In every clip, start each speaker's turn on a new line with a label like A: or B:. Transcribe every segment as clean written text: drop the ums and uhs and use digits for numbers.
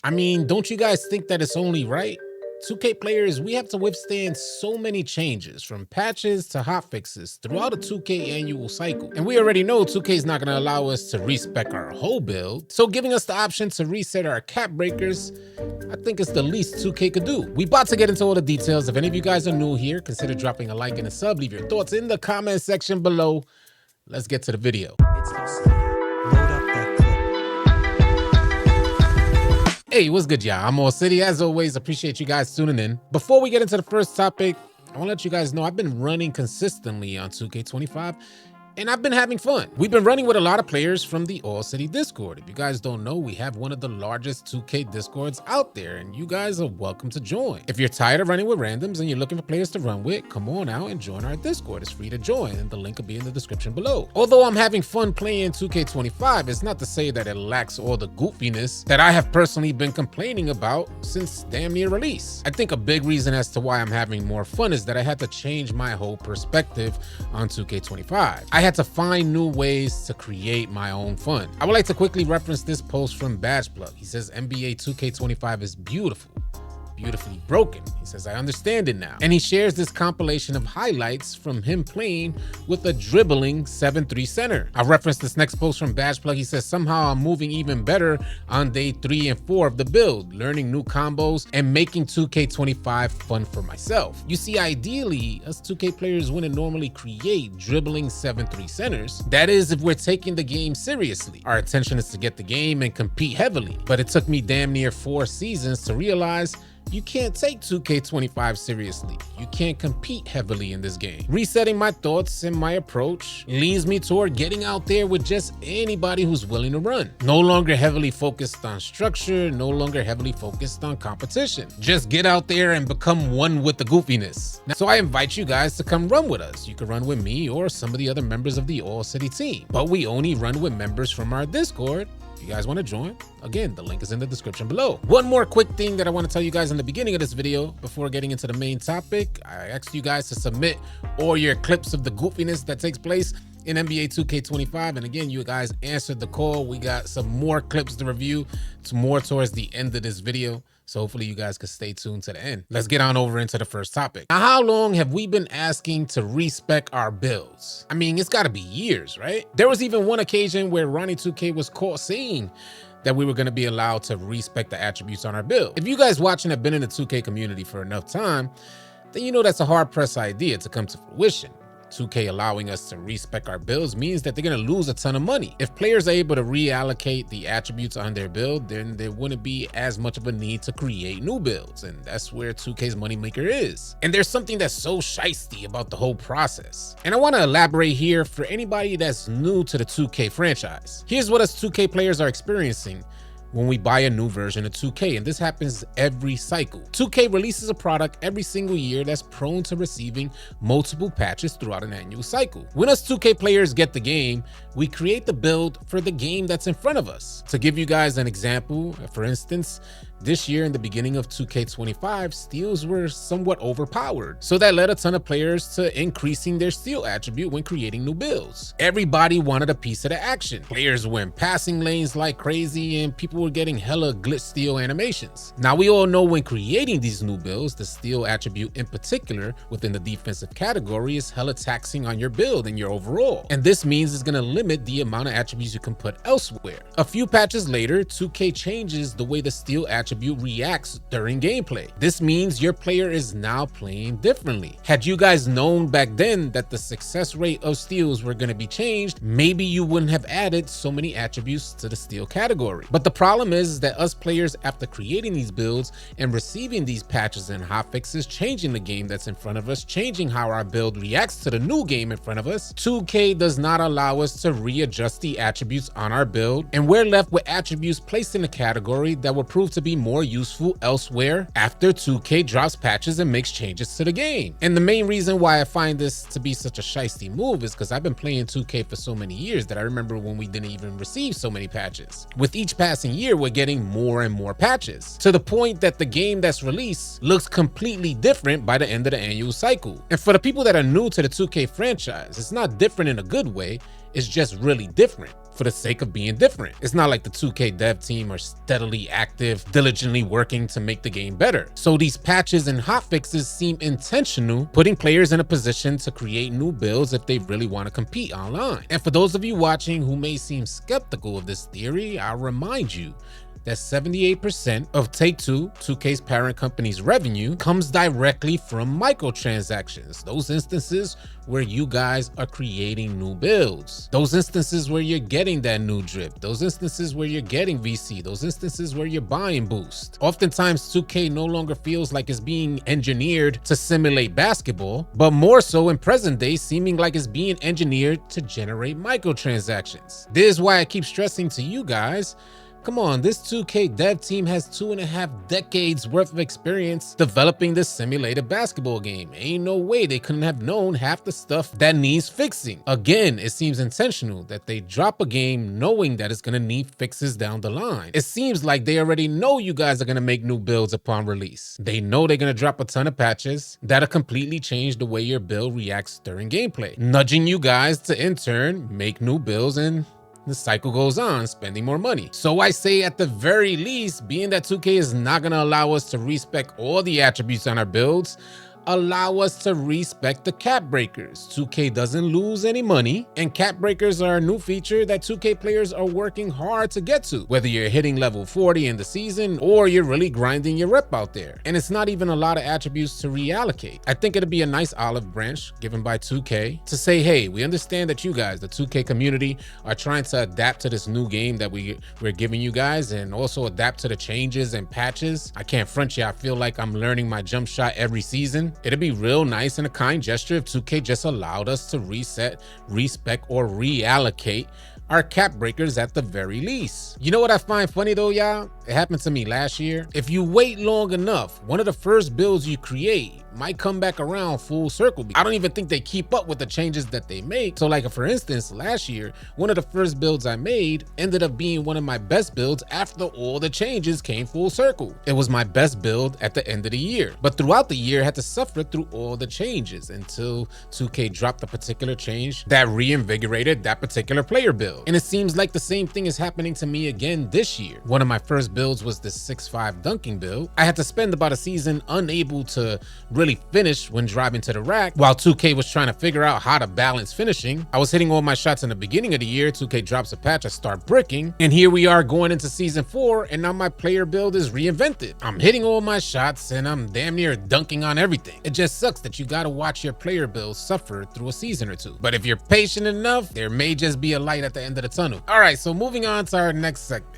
A: I mean, don't you guys think that it's only right? 2K players, we have to withstand so many changes, from patches to hotfixes, throughout a 2K annual cycle. And we already know 2K is not going to allow us to respec our whole build, so giving us the option to reset our cap breakers, I think it's the least 2K could do. We about to get into all the details. If any of you guys are new here, consider dropping a like and a sub. Leave your thoughts in the comment section below. Let's get to the video.
B: It's AllCity. Load up that clip.
A: Hey, what's good, y'all? I'm AllCity. As always, appreciate you guys tuning in. Before we get into the first topic, I want to let you guys know I've been running consistently on 2K25, and I've been having fun. We've been running with a lot of players from the AllCity Discord. If you guys don't know, we have one of the largest 2K Discords out there, and you guys are welcome to join. If you're tired of running with randoms and you're looking for players to run with, come on out and join our Discord. It's free to join, and the link will be in the description below. Although I'm having fun playing 2K25, it's not to say that it lacks all the goofiness that I have personally been complaining about since damn near release. I think a big reason as to why I'm having more fun is that I had to change my whole perspective on 2K25. I had to find new ways to create my own fun. I would like to quickly reference this post from Badgeplug. He says NBA 2K25 is beautiful, beautifully broken. He says, I understand it now. And he shares this compilation of highlights from him playing with a dribbling 7-3 center. I reference this next post from Badgeplug. He says, somehow I'm moving even better on day 3 and 4 of the build, learning new combos and making 2K25 fun for myself. You see, ideally, us 2K players wouldn't normally create dribbling 7-3 centers. That is, if we're taking the game seriously. Our intention is to get the game and compete heavily. But it took me damn near 4 seasons to realize you can't take 2K25 seriously. You can't compete heavily in this game. Resetting my thoughts and my approach leads me toward getting out there with just anybody who's willing to run. No longer heavily focused on structure, no longer heavily focused on competition. Just get out there and become one with the goofiness. So I invite you guys to come run with us. You can run with me or some of the other members of the AllCity team, but we only run with members from our Discord. If you guys want to join, again, the link is in the description below. One more quick thing that I want to tell you guys in the beginning of this video before getting into the main topic. I asked you guys to submit all your clips of the goofiness that takes place in NBA 2K25, and again, you guys answered the call. We got some more clips to review. It's more towards the end of this video, so hopefully you guys can stay tuned to the end. Let's get on over into the first topic. Now, how long have we been asking to respec our builds? I mean, it's got to be years, right? There was even one occasion where Ronnie 2K was caught saying that we were going to be allowed to respec the attributes on our build. If you guys watching have been in the 2K community for enough time, then you know that's a hard-pressed idea to come to fruition. 2K allowing us to respec our builds means that they're going to lose a ton of money. If players are able to reallocate the attributes on their build, then there wouldn't be as much of a need to create new builds, and that's where 2K's moneymaker is. And there's something that's so shiesty about the whole process, and I want to elaborate here for anybody that's new to the 2K franchise. Here's what us 2K players are experiencing when we buy a new version of 2K, and this happens every cycle. 2K releases a product every single year that's prone to receiving multiple patches throughout an annual cycle. When us 2K players get the game, we create the build for the game that's in front of us. To give you guys an example, for instance, this year in the beginning of 2K25, steals were somewhat overpowered, so that led a ton of players to increasing their steal attribute when creating new builds. Everybody wanted a piece of the action. Players were in passing lanes like crazy, and people were getting hella glitch steal animations. Now, we all know when creating these new builds, the steal attribute in particular within the defensive category is hella taxing on your build and your overall, and this means it's going to limit the amount of attributes you can put elsewhere. A few patches later, 2K changes the way the steal attribute reacts during gameplay. This means your player is now playing differently. Had you guys known back then that the success rate of steals were going to be changed, maybe you wouldn't have added so many attributes to the steal category. But the problem is that us players, after creating these builds and receiving these patches and hotfixes, changing the game that's in front of us, changing how our build reacts to the new game in front of us, 2K does not allow us to readjust the attributes on our build, and we're left with attributes placed in a category that will prove to be more useful elsewhere after 2K drops patches and makes changes to the game. And the main reason why I find this to be such a shiesty move is because I've been playing 2K for so many years that I remember when we didn't even receive so many patches. With each passing year, we're getting more and more patches, to the point that the game that's released looks completely different by the end of the annual cycle. And for the people that are new to the 2K franchise, it's not different in a good way, it's just really different. for the sake of being different. It's not like the 2K dev team are steadily active, diligently working to make the game better. So these patches and hotfixes seem intentional, putting players in a position to create new builds if they really want to compete online. And for those of you watching who may seem skeptical of this theory, I'll remind you that 78% of Take-Two, 2K's parent company's revenue, comes directly from microtransactions. Those instances where you guys are creating new builds. Those instances where you're getting that new drip. Those instances where you're getting VC. Those instances where you're buying boost. Oftentimes, 2K no longer feels like it's being engineered to simulate basketball, but more so in present day, seeming like it's being engineered to generate microtransactions. This is why I keep stressing to you guys, come on, this 2K dev team has 2.5 decades worth of experience developing this simulated basketball game. Ain't no way they couldn't have known half the stuff that needs fixing. Again, it seems intentional that they drop a game knowing that it's gonna need fixes down the line. It seems like they already know you guys are gonna make new builds upon release. They know they're gonna drop a ton of patches that'll completely change the way your build reacts during gameplay, nudging you guys to in turn make new builds, and the cycle goes on, spending more money. So I say at the very least, being that 2K is not gonna allow us to respec all the attributes on our builds, allow us to respec the cap breakers. 2K doesn't lose any money, and cap breakers are a new feature that 2K players are working hard to get to, whether you're hitting level 40 in the season or you're really grinding your rep out there. And it's not even a lot of attributes to reallocate. I think it'd be a nice olive branch given by 2K to say, hey, we understand that you guys, the 2K community, are trying to adapt to this new game that we're giving you guys, and also adapt to the changes and patches. I can't front you, I feel like I'm learning my jump shot every season. It'd be real nice and a kind gesture if 2K just allowed us to reset, respec, or reallocate our cap breakers at the very least. You know what I find funny though, y'all? It happened to me last year. If you wait long enough, one of the first builds you create might come back around full circle. I don't even think they keep up with the changes that they make. So like for instance, last year, one of the first builds I made ended up being one of my best builds after all the changes came full circle. It was my best build at the end of the year. But throughout the year, I had to suffer through all the changes until 2K dropped a particular change that reinvigorated that particular player build. And it seems like the same thing is happening to me again this year. One of my first builds was the 6'5" dunking build. I had to spend about a season unable to really finish when driving to the rack, while 2K was trying to figure out how to balance finishing. I was hitting all my shots in the beginning of the year. 2K drops a patch, I start bricking, and here we are going into season 4, and now my player build is reinvented. I'm hitting all my shots and I'm damn near dunking on everything. It just sucks that you gotta watch your player build suffer through a season or two. But if you're patient enough, there may just be a light at the end of the tunnel. All right, so moving on to our next segment.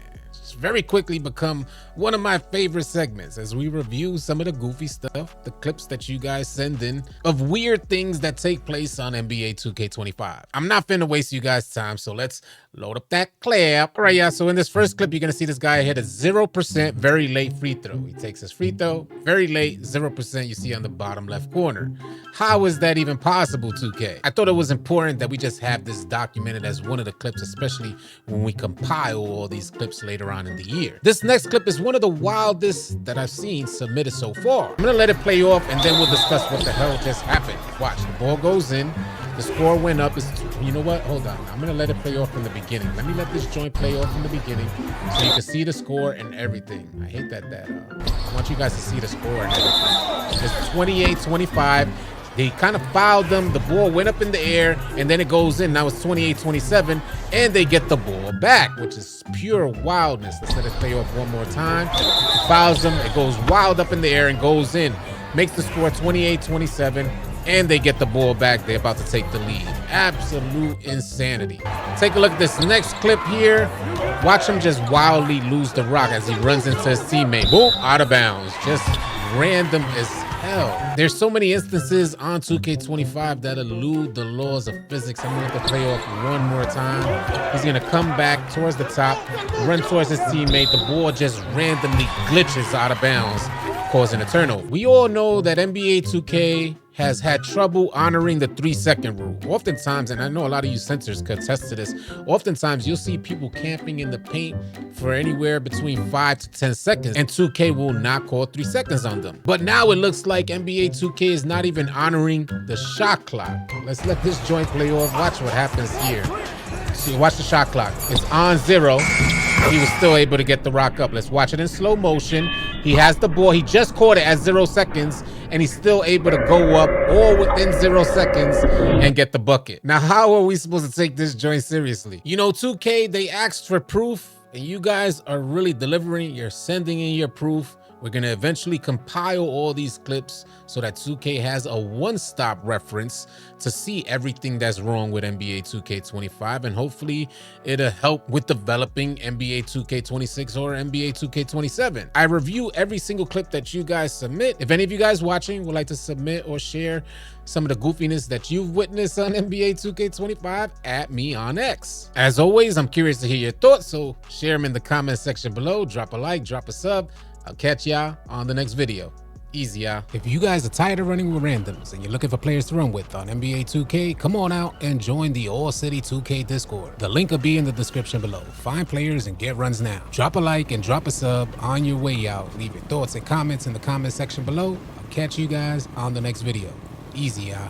A: Very quickly become one of my favorite segments as we review some of the goofy stuff, the clips that you guys send in of weird things that take place on NBA 2K25. I'm not finna waste you guys' time, so let's load up that clip. All right, yeah, so in this first clip, you're gonna see this guy hit a 0% very late free throw. He takes his free throw, very late, 0% you see on the bottom left corner. How is that even possible, 2K? I thought it was important that we just have this documented as one of the clips, especially when we compile all these clips later on in the year. This next clip is one of the wildest that I've seen submitted so far. I'm gonna let it play off and then we'll discuss what the hell just happened. Watch, the ball goes in, the score went up. You know what? Hold on. I'm gonna let it play off from the beginning. Let me let this joint play off from the beginning so you can see the score and everything. I hate that I want you guys to see the score and everything. It's 28-25. They kind of fouled them. The ball went up in the air and then it goes in. Now it's 28-27 and they get the ball back, which is pure wildness. Let's let it play off one more time. He fouls them. It goes wild up in the air and goes in. Makes the score 28-27 and they get the ball back. They're about to take the lead. Absolute insanity. Take a look at this next clip here. Watch him just wildly lose the rock as he runs into his teammate. Boom, out of bounds. Just random as hell. There's so many instances on 2K25 that elude the laws of physics. I'm gonna have to play off one more time. He's gonna come back towards the top, run towards his teammate. The ball just randomly glitches out of bounds, causing a turnover. We all know that NBA 2K has had trouble honoring the 3-second rule. Oftentimes, and I know a lot of you censors could attest to this, oftentimes you'll see people camping in the paint for anywhere between 5 to 10 seconds, and 2K will not call 3 seconds on them. But now it looks like NBA 2K is not even honoring the shot clock. Let's let this joint play off. Watch what happens here. See, watch the shot clock. It's on 0. He was still able to get the rock up. Let's watch it in slow motion. He has the ball. He just caught it at 0 seconds, and he's still able to go up all within 0 seconds and get the bucket. Now, how are we supposed to take this joint seriously? You know, 2K, they asked for proof, and you guys are really delivering. You're sending in your proof. We're going to eventually compile all these clips so that 2K has a one-stop reference to see everything that's wrong with NBA 2K25, and hopefully it'll help with developing NBA 2K26 or NBA 2K27. I review every single clip that you guys submit. If any of you guys watching would like to submit or share some of the goofiness that you've witnessed on NBA 2K25, at me on X. As always, I'm curious to hear your thoughts, so share them in the comment section below. Drop a like, drop a sub. I'll catch y'all on the next video. Easy, y'all. If you guys are tired of running with randoms and you're looking for players to run with on NBA 2K, come on out and join the AllCity 2K Discord. The link will be in the description below. Find players and get runs now. Drop a like and drop a sub on your way out. Leave your thoughts and comments in the comment section below. I'll catch you guys on the next video. Easy, y'all.